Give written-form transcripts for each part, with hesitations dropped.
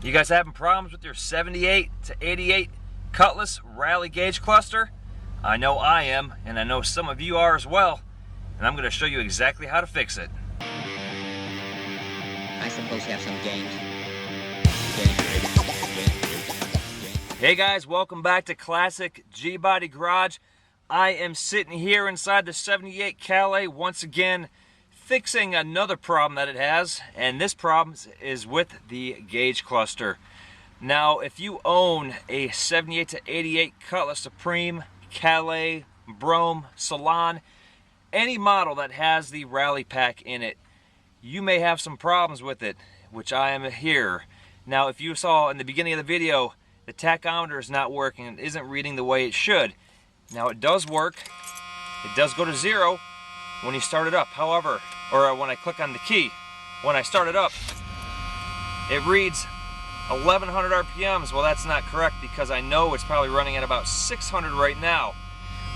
You guys having problems with your 78 to 88 Cutlass rally gauge cluster? I know I am, and I know some of you are as well, and I'm going to show you exactly how to fix it. I suppose have some games. Hey guys, welcome back to Classic G-Body Garage. I am sitting here inside the 78 Calais once again, fixing another problem that it has, and this problem is with the gauge cluster. Now, if you own a 78 to 88 Cutlass Supreme, Calais, Brome, Salon, any model that has the rally pack in it, you may have some problems with it, which I am here. Now, if you saw in the beginning of the video, the tachometer is not working and isn't reading the way it should. Now, it does work. It does go to 0 when you start it up. However, or when I click on the key, when I start it up, it reads 1100 RPMs. Well, that's not correct because I know it's probably running at about 600 right now.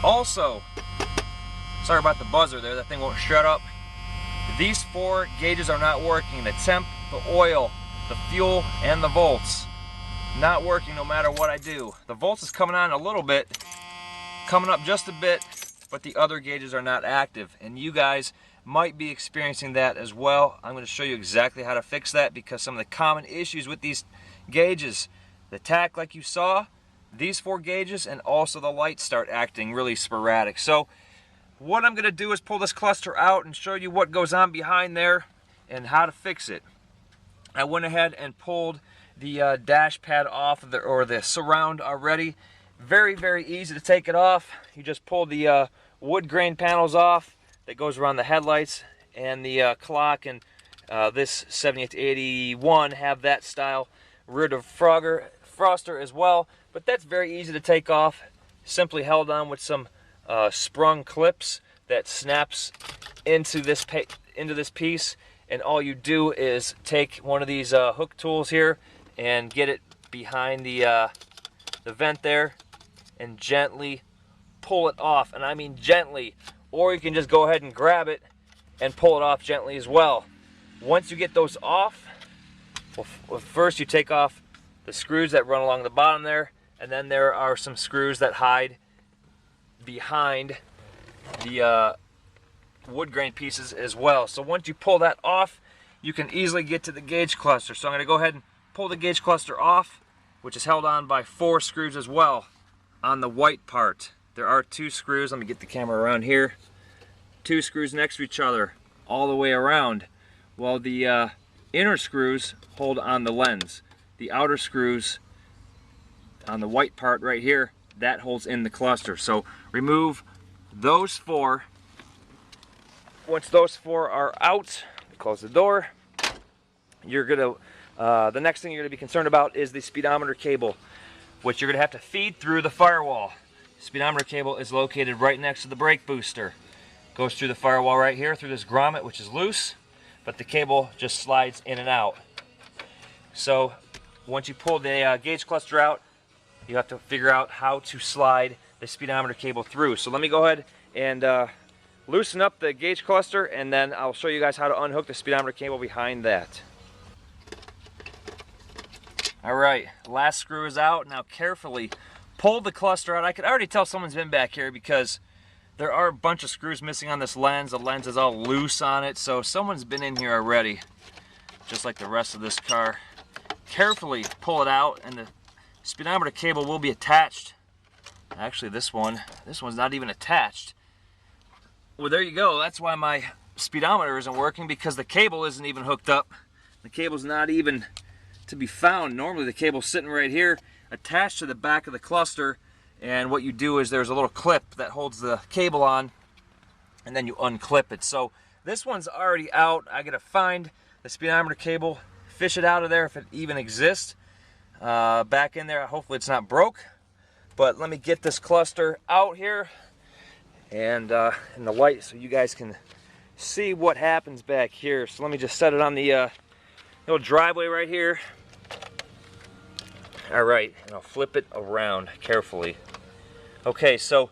Also, sorry about the buzzer there, that thing won't shut up. These 4 gauges are not working. The temp, the oil, the fuel, and the volts. Not working no matter what I do. The volts is coming on a little bit, coming up just a bit, but the other gauges are not active, and you guys might be experiencing that as well. I'm going to show you exactly how to fix that because some of the common issues with these gauges, the tach like you saw, these 4 gauges, and also the lights start acting really sporadic. So what I'm going to do is pull this cluster out and show you what goes on behind there and how to fix it. I went ahead and pulled the dash pad off of the surround already. Very, very easy to take it off. You just pull the wood grain panels off that goes around the headlights, and the clock and this 78 to 81 have that style rear defroster as well, but that's very easy to take off. Simply held on with some sprung clips that snaps into this piece, and all you do is take one of these hook tools here and get it behind the vent there and gently pull it off, and I mean gently, or you can just go ahead and grab it and pull it off gently as well. Once you get those off, well, first you take off the screws that run along the bottom there, and then there are some screws that hide behind the wood grain pieces as well. So once you pull that off, you can easily get to the gauge cluster. So I'm going to go ahead and pull the gauge cluster off, which is held on by 4 screws as well on the white part. There are 2 screws. Let me get the camera around here. 2 screws next to each other all the way around, while the inner screws hold on the lens. The outer screws on the white part right here, that holds in the cluster. So remove those 4. Once those 4 are out, close the door. You're gonna the next thing you're gonna be concerned about is the speedometer cable, which you're gonna have to feed through the firewall. Speedometer cable is located right next to the brake booster. Goes through the firewall right here through this grommet, which is loose, but the cable just slides in and out. So once you pull the gauge cluster out, you have to figure out how to slide the speedometer cable through. So let me go ahead and loosen up the gauge cluster, and then I'll show you guys how to unhook the speedometer cable behind that. Alright, last screw is out. Now carefully pull the cluster out. I could already tell someone's been back here because there are a bunch of screws missing on this lens. The lens is all loose on it, so someone's been in here already, just like the rest of this car. Carefully pull it out, and the speedometer cable will be attached. Actually, this one's not even attached. Well, there you go. That's why my speedometer isn't working, because the cable isn't even hooked up. The cable's not even to be found. Normally the cable's sitting right here attached to the back of the cluster, and what you do is there's a little clip that holds the cable on, and then you unclip it. So this one's already out. I gotta find the speedometer cable, fish it out of there if it even exists, back in there. Hopefully it's not broke, but let me get this cluster out here and in the light so you guys can see what happens back here. So let me just set it on the little driveway right here. Alright, and I'll flip it around carefully. Okay, so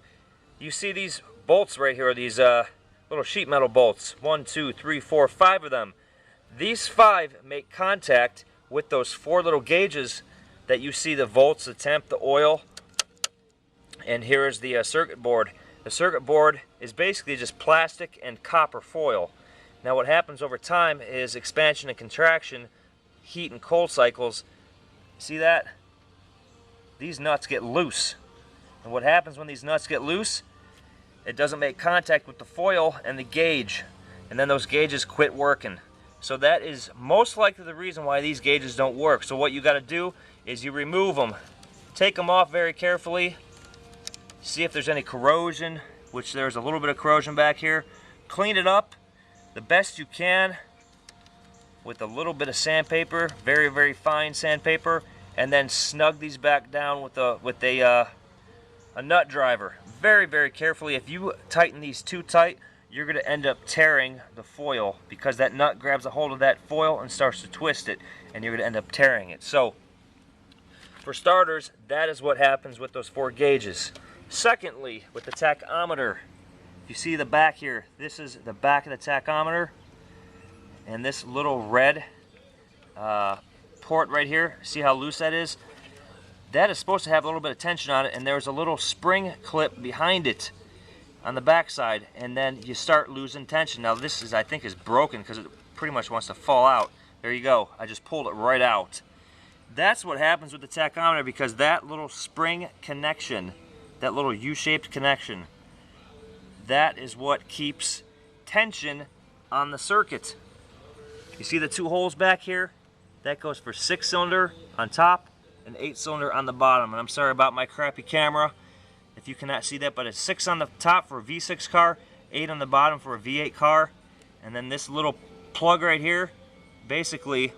you see these bolts right here, these little sheet metal bolts. 1, 2, 3, 4, 5 of them. These 5 make contact with those 4 little gauges that you see, the volts, the temp, the oil, and here is the circuit board. The circuit board is basically just plastic and copper foil. Now what happens over time is expansion and contraction, heat and cold cycles. See that? These nuts get loose. And what happens when these nuts get loose? It doesn't make contact with the foil and the gauge. And then those gauges quit working. So that is most likely the reason why these gauges don't work. So what you got to do is you remove them. Take them off very carefully. See if there's any corrosion, which there's a little bit of corrosion back here. Clean it up the best you can with a little bit of sandpaper, very, very fine sandpaper, and then snug these back down with a nut driver. Very, very carefully. If you tighten these too tight, you're going to end up tearing the foil, because that nut grabs a hold of that foil and starts to twist it, and you're going to end up tearing it. So, for starters, that is what happens with those 4 gauges. Secondly, with the tachometer, if you see the back here, this is the back of the tachometer, and this little red port right here, see how loose that is? That is supposed to have a little bit of tension on it, and there's a little spring clip behind it on the back side, and then you start losing tension. Now this is, I think, is broken because it pretty much wants to fall out. There you go. I just pulled it right out. That's what happens with the tachometer, because that little spring connection, that little U-shaped connection, that is what keeps tension on the circuit. You see the 2 holes back here? That goes for 6-cylinder on top and 8-cylinder on the bottom. And I'm sorry about my crappy camera if you cannot see that, but it's 6 on the top for a V6 car, 8 on the bottom for a V8 car. And then this little plug right here basically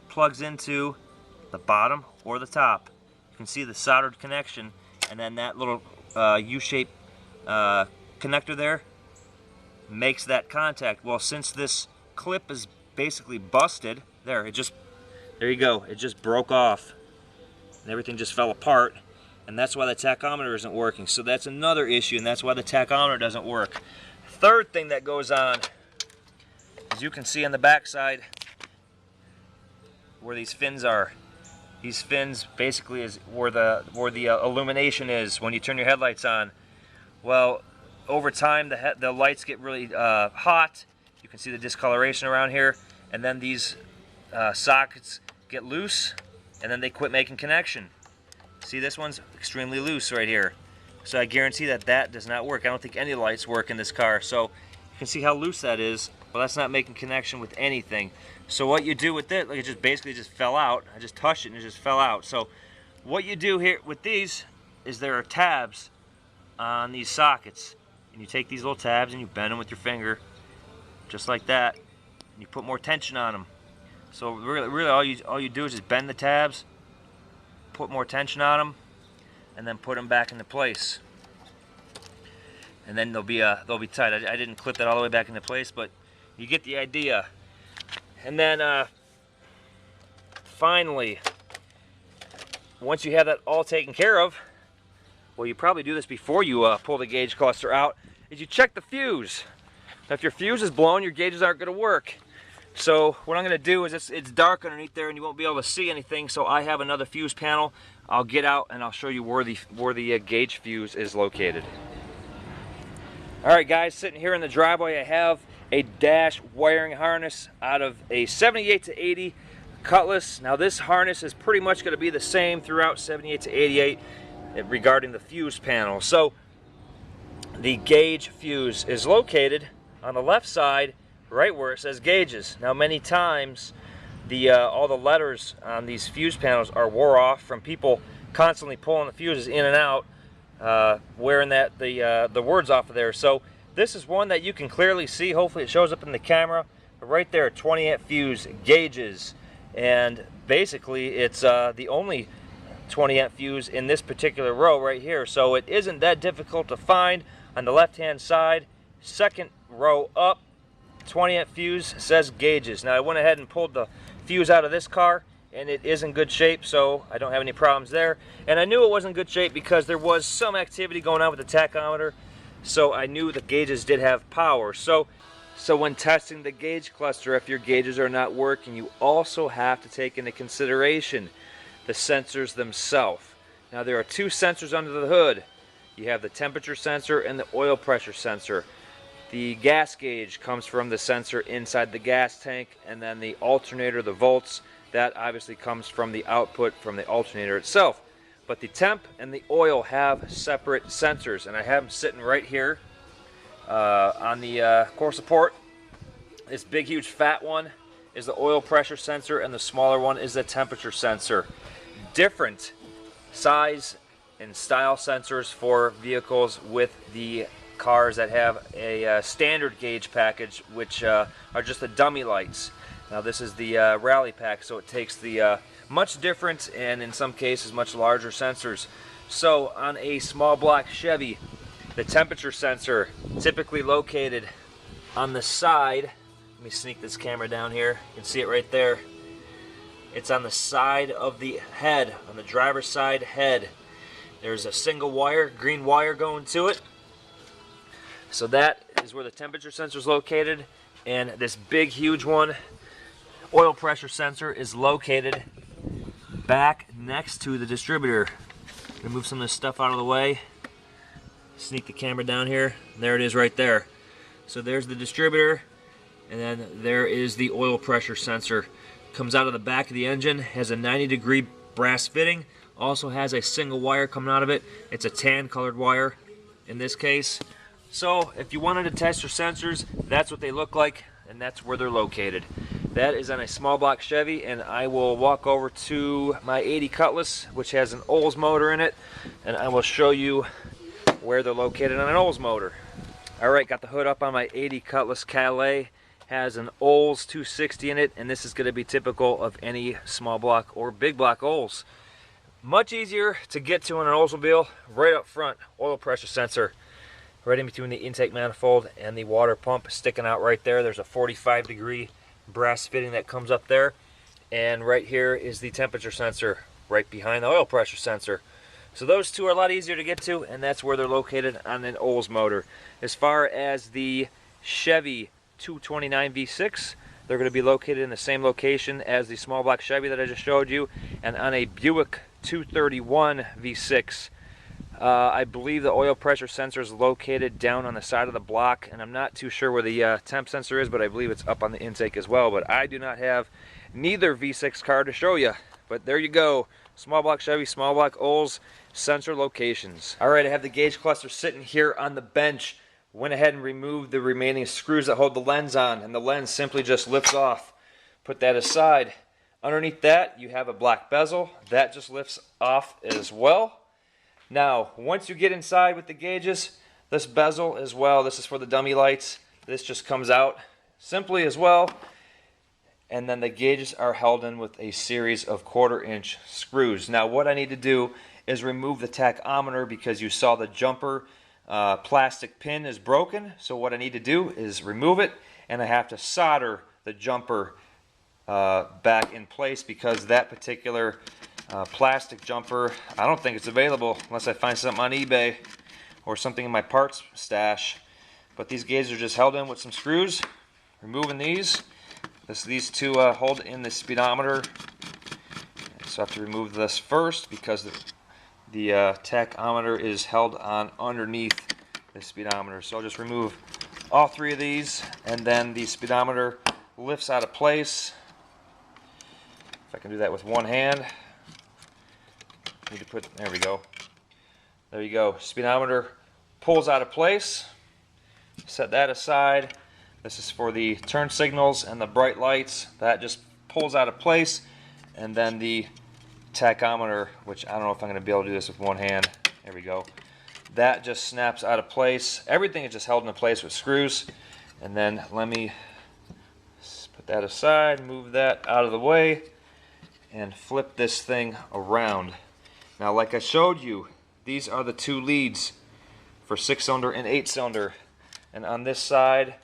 plugs into the bottom or the top. You can see the soldered connection, and then that little U-shaped connector there makes that contact. Well, since this clip is basically busted, there you go, it just broke off and everything just fell apart, and that's why the tachometer isn't working. So that's another issue, and that's why the tachometer doesn't work. Third thing that goes on, as you can see on the back side where these fins are, these fins basically is where the illumination is when you turn your headlights on. Well, over time the lights get really hot. You can see the discoloration around here, and then these sockets get loose, and then they quit making connection. See, this one's extremely loose right here. So I guarantee that that does not work. I don't think any lights work in this car. So you can see how loose that is. Well, that's not making connection with anything. So what you do with it, like, it just basically just fell out. I just touched it and it just fell out. So what you do here with these is there are tabs on these sockets, and you take these little tabs and you bend them with your finger, just like that, and you put more tension on them. So really all you do is just bend the tabs, put more tension on them, and then put them back into place. And then they'll be tight. I didn't clip that all the way back into place, but you get the idea. And then finally, once you have that all taken care of, well, you probably do this before you pull the gauge cluster out, is you check the fuse. Now, if your fuse is blown, your gauges aren't going to work. So what I'm going to do is, it's dark underneath there and you won't be able to see anything, so I have another fuse panel. I'll get out and I'll show you where the gauge fuse is located. Alright guys, sitting here in the driveway, I have a dash wiring harness out of a 78 to 80 Cutlass. Now this harness is pretty much going to be the same throughout 78 to 88 regarding the fuse panel. So the gauge fuse is located on the left side, right where it says gauges. Now many times all the letters on these fuse panels are wore off from people constantly pulling the fuses in and out, wearing the words off of there. So this is one that you can clearly see. Hopefully it shows up in the camera. But right there, 20 amp fuse gauges, and basically it's the only 20 amp fuse in this particular row right here. So it isn't that difficult to find. On the left hand side, second row up, 20 amp fuse, says gauges. Now I went ahead and pulled the fuse out of this car, and it is in good shape, so I don't have any problems there. And I knew it was in good shape because there was some activity going on with the tachometer, so I knew the gauges did have power. So So when testing the gauge cluster, if your gauges are not working, you also have to take into consideration the sensors themselves. Now there are two sensors under the hood. You have the temperature sensor and the oil pressure sensor. The gas gauge comes from the sensor inside the gas tank, and then the alternator, the volts, that obviously comes from the output from the alternator itself. But the temp and the oil have separate sensors, and I have them sitting right here on the core support. This big huge fat one is the oil pressure sensor, and the smaller one is the temperature sensor. Different size and style sensors for vehicles with the cars that have a standard gauge package, which are just the dummy lights. Now this is the rally pack, so it takes the much different and in some cases much larger sensors. So on a small block Chevy, the temperature sensor typically located on the side. Let me sneak this camera down here. You can see it right there. It's on the side of the head, on the driver's side head. There's a single wire, green wire going to it. So that is where the temperature sensor is located. And this big, huge one, oil pressure sensor, is located back next to the distributor. Move some of this stuff out of the way. Sneak the camera down here. There it is right there. So there's the distributor, and then there is the oil pressure sensor. Comes out of the back of the engine, has a 90-degree brass fitting, also has a single wire coming out of it. It's a tan colored wire in this case. So if you wanted to test your sensors, that's what they look like, and that's where they're located. That is on a small block Chevy, and I will walk over to my 80 Cutlass, which has an Olds motor in it, and I will show you where they're located on an Olds motor. Alright, got the hood up on my 80 Cutlass Calais. Has an Olds 260 in it, and this is going to be typical of any small block or big block Olds. Much easier to get to on an Oldsmobile. Right up front, oil pressure sensor. Right in between the intake manifold and the water pump, sticking out right there. There's a 45-degree brass fitting that comes up there. And right here is the temperature sensor, right behind the oil pressure sensor. So those two are a lot easier to get to, and that's where they're located on an Olds motor. As far as the Chevy 229 V6, they're going to be located in the same location as the small block Chevy that I just showed you. And on a Buick 231 V6, I believe the oil pressure sensor is located down on the side of the block, and I'm not too sure where the temp sensor is, but I believe it's up on the intake as well. But I do not have neither V6 car to show you. But there you go, small block Chevy, small block Olds, sensor locations. Alright, I have the gauge cluster sitting here on the bench. Went ahead and removed the remaining screws that hold the lens on, and the lens simply just lifts off. Put that aside. Underneath that, you have a black bezel. That just lifts off as well. Now, once you get inside with the gauges, this bezel as well, this is for the dummy lights. This just comes out simply as well. And then the gauges are held in with a series of 1/4-inch screws. Now, what I need to do is remove the tachometer because you saw the jumper plastic pin is broken. So what I need to do is remove it, and I have to solder the jumper back in place because that particular plastic jumper, I don't think it's available unless I find something on eBay or something in my parts stash. But these gauges are just held in with some screws. Removing these. These two hold in the speedometer. So I have to remove this first because the tachometer is held on underneath the speedometer. So I'll just remove all three of these, and then the speedometer lifts out of place. If I can do that with one hand. Need to put, there we go. There you go. Speedometer pulls out of place. Set that aside. This is for the turn signals and the bright lights. That just pulls out of place. And then the tachometer, which I don't know if I'm going to be able to do this with one hand. There we go. That just snaps out of place. Everything is just held in place with screws. And then let me put that aside, move that out of the way, and flip this thing around. Now, like I showed you, these are the two leads for 6-cylinder and 8-cylinder. And on this side,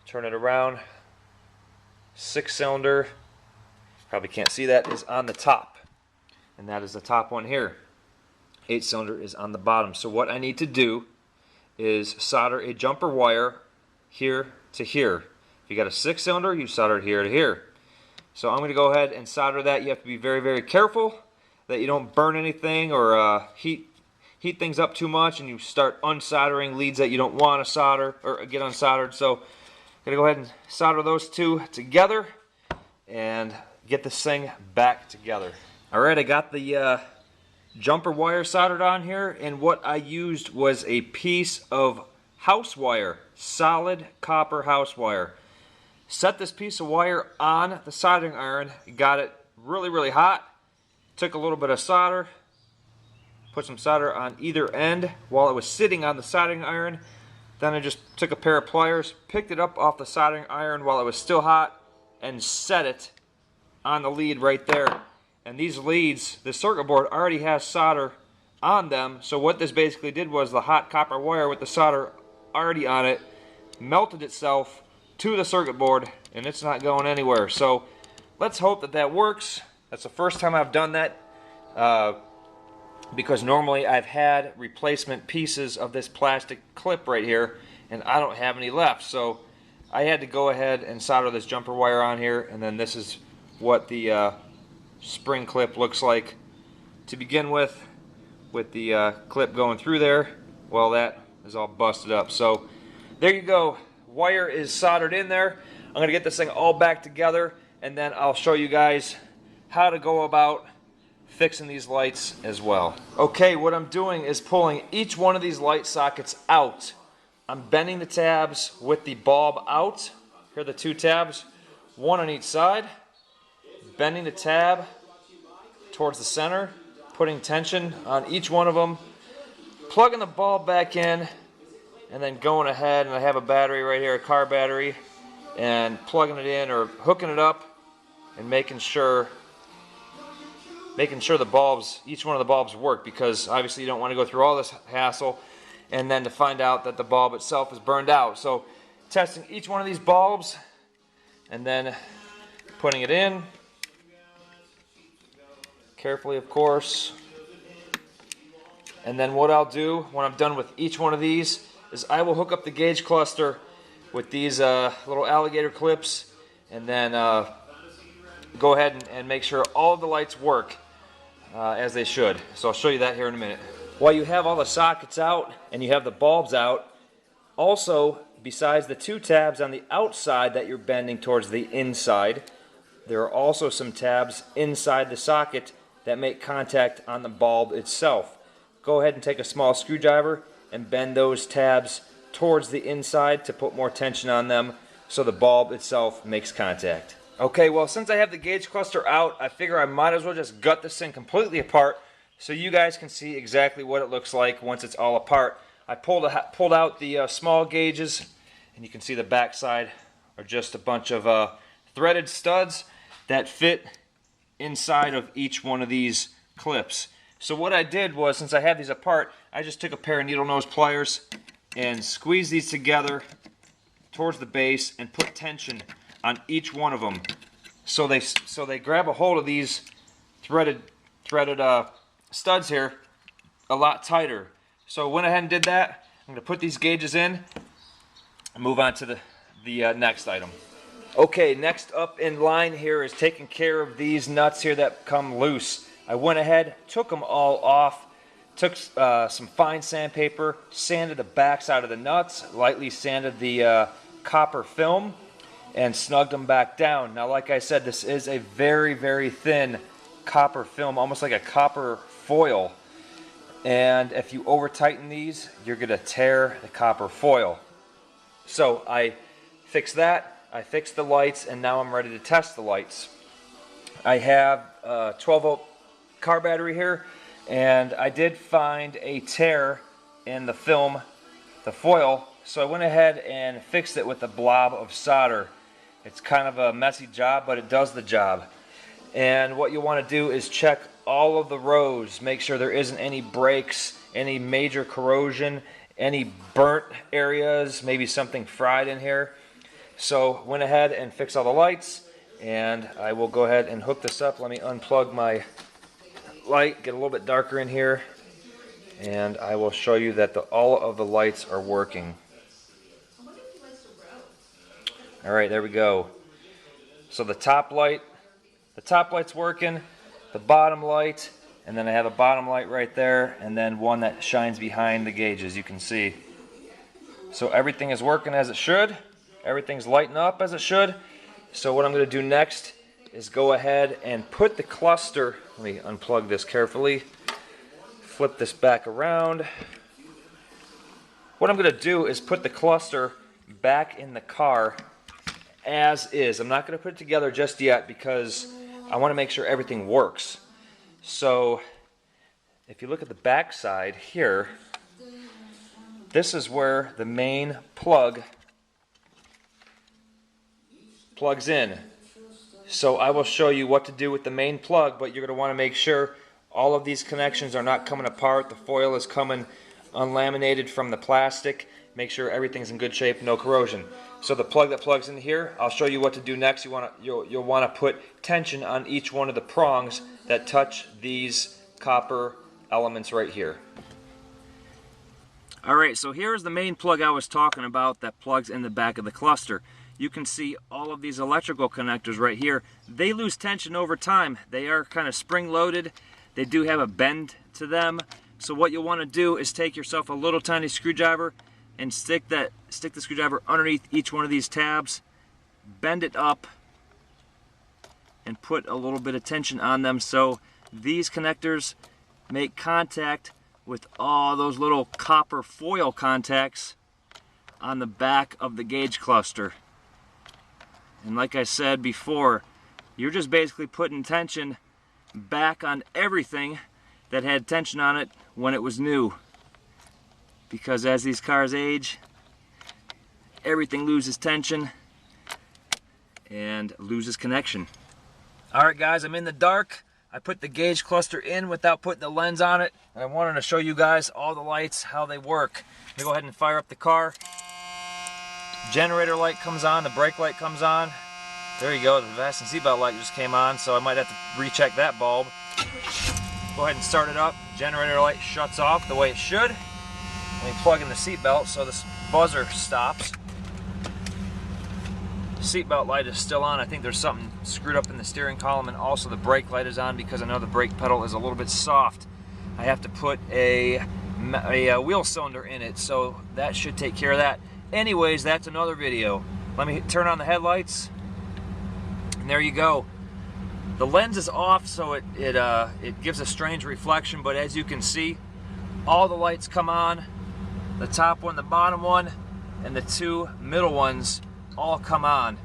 turn it around, 6-cylinder, probably can't see that, is on the top. And that is the top one here. 8-cylinder is on the bottom. So what I need to do is solder a jumper wire here to here. If you got a 6-cylinder, you solder it here to here. So I'm going to go ahead and solder that. You have to be very, very careful that you don't burn anything or heat things up too much and you start unsoldering leads that you don't want to solder or get unsoldered. So I'm going to go ahead and solder those two together and get this thing back together. Alright, I got the jumper wire soldered on here, and what I used was a piece of house wire, solid copper house wire. Set this piece of wire on the soldering iron, got it really, really hot, took a little bit of solder, put some solder on either end while it was sitting on the soldering iron. Then I just took a pair of pliers, picked it up off the soldering iron while it was still hot, and set it on the lead right there. And these leads, the circuit board already has solder on them, so what this basically did was the hot copper wire with the solder already on it melted itself to the circuit board, and it's not going anywhere. So let's hope that that works. That's the first time I've done that, because normally I've had replacement pieces of this plastic clip right here, and I don't have any left. So I had to go ahead and solder this jumper wire on here, and then this is what the spring clip looks like to begin with the clip going through there. Well, that is all busted up. So there you go. Wire is soldered in there. I'm going to get this thing all back together, and then I'll show you guys how to go about fixing these lights as well. Okay, what I'm doing is pulling each one of these light sockets out. I'm bending the tabs with the bulb out. Here are the two tabs, one on each side. Bending the tab towards the center, putting tension on each one of them, plugging the bulb back in, and then going ahead, and I have a battery right here, a car battery, and plugging it in or hooking it up and making sure the bulbs, each one of the bulbs work, because obviously you don't want to go through all this hassle and then to find out that the bulb itself is burned out. So testing each one of these bulbs and then putting it in carefully, of course. And then what I'll do when I'm done with each one of these is I will hook up the gauge cluster with these little alligator clips, and then go ahead and make sure all of the lights work as they should. So I'll show you that here in a minute. While you have all the sockets out and you have the bulbs out, also besides the two tabs on the outside that you're bending towards the inside, there are also some tabs inside the socket that make contact on the bulb itself. Go ahead and take a small screwdriver and bend those tabs towards the inside to put more tension on them so the bulb itself makes contact. Okay, well, since I have the gauge cluster out, I figure I might as well just gut this thing completely apart so you guys can see exactly what it looks like once it's all apart. I pulled out the small gauges, and you can see the back side are just a bunch of threaded studs that fit inside of each one of these clips. So what I did was, since I have these apart, I just took a pair of needle nose pliers and squeezed these together towards the base and put tension on each one of them. So they grab a hold of these threaded studs here a lot tighter. So I went ahead and did that. I'm going to put these gauges in and move on to the next item. Okay, next up in line here is taking care of these nuts here that come loose. I went ahead, took them all off, took some fine sandpaper, sanded the backside of the nuts, lightly sanded the copper film, and snugged them back down. Now, like I said, this is a very, very thin copper film, almost like a copper foil. And if you over tighten these, you're going to tear the copper foil. So I fixed that. I fixed the lights, and now I'm ready to test the lights. I have a 12-volt car battery here, and I did find a tear in the film, the foil, so I went ahead and fixed it with a blob of solder. It's kind of a messy job, but it does the job. And what you want to do is check all of the rows, make sure there isn't any breaks, any major corrosion, any burnt areas, maybe something fried in here. So went ahead and fixed all the lights, and I will go ahead and hook this up. Let me unplug my light, get a little bit darker in here, and I will show you that all of the lights are working. All right, there we go. So the top light's working, the bottom light, and then I have a bottom light right there, and then one that shines behind the gauges, you can see. So everything is working as it should. Everything's lighting up as it should. So what I'm going to do next is go ahead and put the cluster, let me unplug this carefully, flip this back around. What I'm going to do is put the cluster back in the car as is. I'm not going to put it together just yet because I want to make sure everything works. So if you look at the back side here, this is where the main plug plugs in. So I will show you what to do with the main plug, but you're going to want to make sure all of these connections are not coming apart. The foil is coming unlaminated from the plastic. Make sure everything's in good shape, no corrosion. So the plug that plugs in here, I'll show you what to do next. You'll want to put tension on each one of the prongs that touch these copper elements right here. Alright, so here's the main plug I was talking about that plugs in the back of the cluster. You can see all of these electrical connectors right here. They lose tension over time. They are kind of spring-loaded. They do have a bend to them. So what you'll want to do is take yourself a little tiny screwdriver and stick the screwdriver underneath each one of these tabs, bend it up, and put a little bit of tension on them so these connectors make contact with all those little copper foil contacts on the back of the gauge cluster. And like I said before, you're just basically putting tension back on everything that had tension on it when it was new. Because as these cars age, everything loses tension and loses connection. Alright guys, I'm in the dark. I put the gauge cluster in without putting the lens on it, and I wanted to show you guys all the lights, how they work. Let me go ahead and fire up the car. Generator light comes on, the brake light comes on. There you go, the fasten seatbelt light just came on, so I might have to recheck that bulb. Go ahead and start it up. Generator light shuts off the way it should. Let me plug in the seatbelt so this buzzer stops. Seatbelt light is still on. I think there's something screwed up in the steering column, and also the brake light is on because I know the brake pedal is a little bit soft. I have to put a wheel cylinder in it, so that should take care of that. Anyways, that's another video. Let me turn on the headlights, and there you go. The lens is off, so it gives a strange reflection, but as you can see, all the lights come on. The top one, the bottom one, and the two middle ones all come on.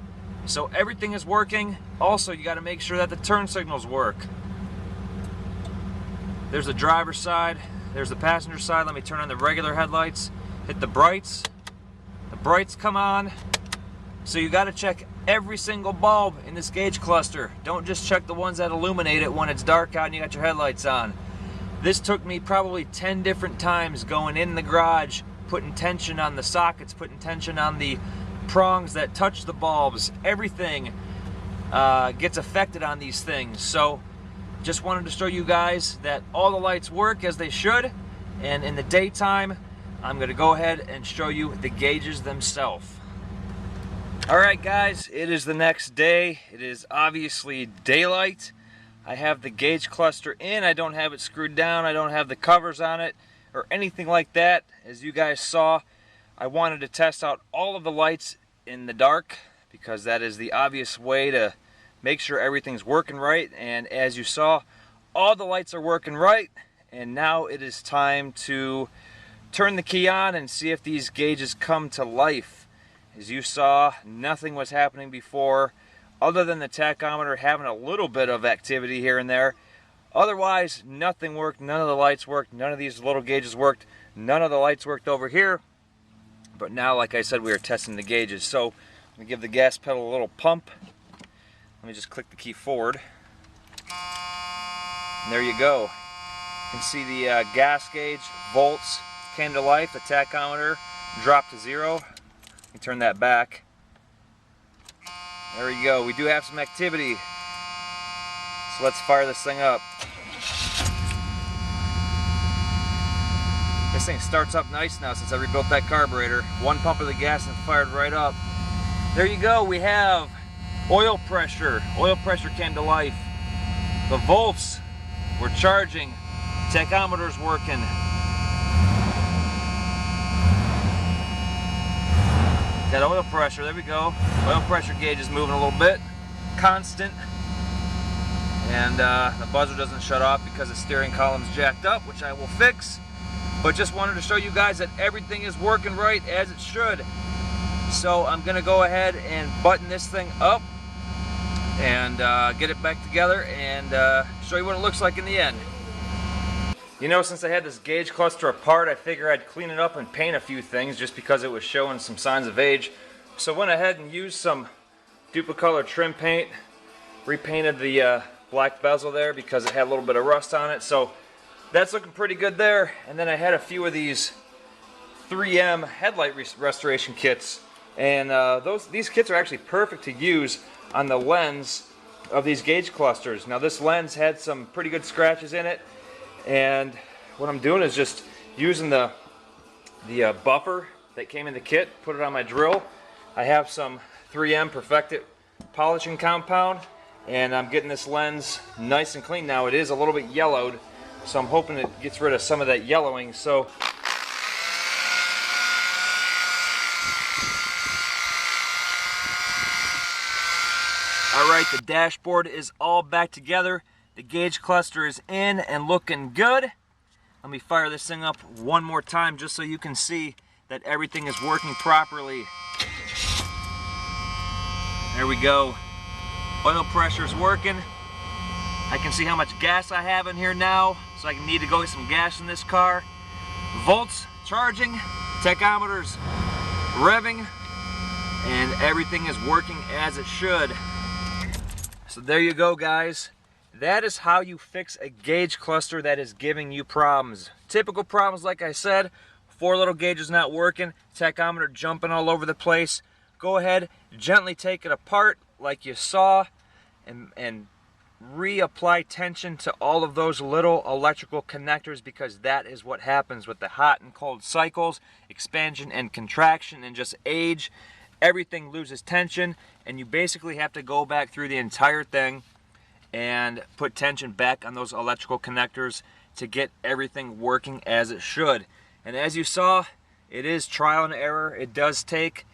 So everything is working. Also, you got to make sure that the turn signals work. There's the driver's side, there's the passenger side. Let me turn on the regular headlights, hit the brights. The brights come on. So you got to check every single bulb in this gauge cluster. Don't just check the ones that illuminate it when it's dark out and you got your headlights on. This took me probably 10 different times going in the garage, putting tension on the sockets, putting tension on the prongs that touch the bulbs. Everything gets affected on these things. So just wanted to show you guys that all the lights work as they should, and in the daytime I'm going to go ahead and show you the gauges themselves. Alright guys, it is the next day. It is obviously daylight. I have the gauge cluster in. I don't have it screwed down. I don't have the covers on it or anything like that. As you guys saw, I wanted to test out all of the lights in the dark because that is the obvious way to make sure everything's working right. And as you saw, all the lights are working right, and now it is time to turn the key on and see if these gauges come to life. As you saw, nothing was happening before other than the tachometer having a little bit of activity here and there. Otherwise, nothing worked. None of the lights worked. None of these little gauges worked. None of the lights worked over here. But now, like I said, we are testing the gauges. So I'm going to give the gas pedal a little pump. Let me just click the key forward. And there you go. You can see the gas gauge volts came to life. The tachometer dropped to 0. Let me turn that back. There we go. We do have some activity. So let's fire this thing up. This thing starts up nice now since I rebuilt that carburetor. One pump of the gas and fired right up. There you go, we have oil pressure. Oil pressure came to life. The volts were charging. Tachometer's working. Got oil pressure, there we go. Oil pressure gauge is moving a little bit. Constant. And the buzzer doesn't shut off because the steering column's jacked up, which I will fix. But just wanted to show you guys that everything is working right as it should. So I'm gonna go ahead and button this thing up and get it back together and show you what it looks like in the end. You know, since I had this gauge cluster apart, I figured I'd clean it up and paint a few things just because it was showing some signs of age. So I went ahead and used some Duplicolor trim paint, repainted the black bezel there because it had a little bit of rust on it. So that's looking pretty good there. And then I had a few of these 3M headlight restoration kits. And these kits are actually perfect to use on the lens of these gauge clusters. Now this lens had some pretty good scratches in it, and what I'm doing is just using the buffer that came in the kit, put it on my drill. I have some 3M Perfected polishing compound, and I'm getting this lens nice and clean. Now it is a little bit yellowed, so I'm hoping it gets rid of some of that yellowing. So alright, the dashboard is all back together. The gauge cluster is in and looking good. Let me fire this thing up one more time just so you can see that everything is working properly. There we go. Oil pressure is working. I can see how much gas I have in here now, so I need to go get some gas in this car. Volts charging, tachometers revving, and everything is working as it should. So there you go, guys. That is how you fix a gauge cluster that is giving you problems. Typical problems, like I said, 4 little gauges not working, tachometer jumping all over the place. Go ahead, gently take it apart like you saw, and reapply tension to all of those little electrical connectors, because that is what happens with the hot and cold cycles, expansion and contraction, and just age. Everything loses tension, and you basically have to go back through the entire thing and put tension back on those electrical connectors to get everything working as it should. And as you saw, it is trial and error. It does take,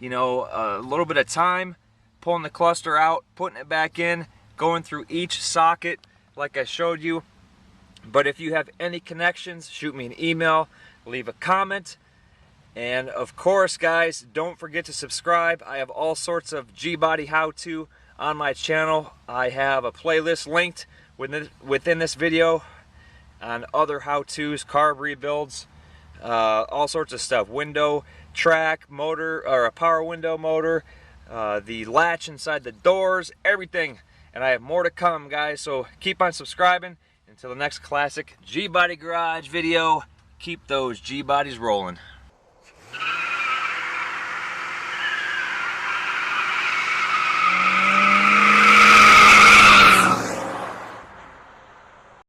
you know, a little bit of time pulling the cluster out, putting it back in, going through each socket like I showed you. But if you have any connections, shoot me an email, leave a comment. And of course, guys, don't forget to subscribe. I have all sorts of G-Body how-to on my channel. I have a playlist linked within this video on other how-tos, carb rebuilds, all sorts of stuff. Window track, motor, or a power window motor, the latch inside the doors, everything. And I have more to come, guys, so keep on subscribing. Until the next classic G-Body Garage video, keep those G-Bodies rolling.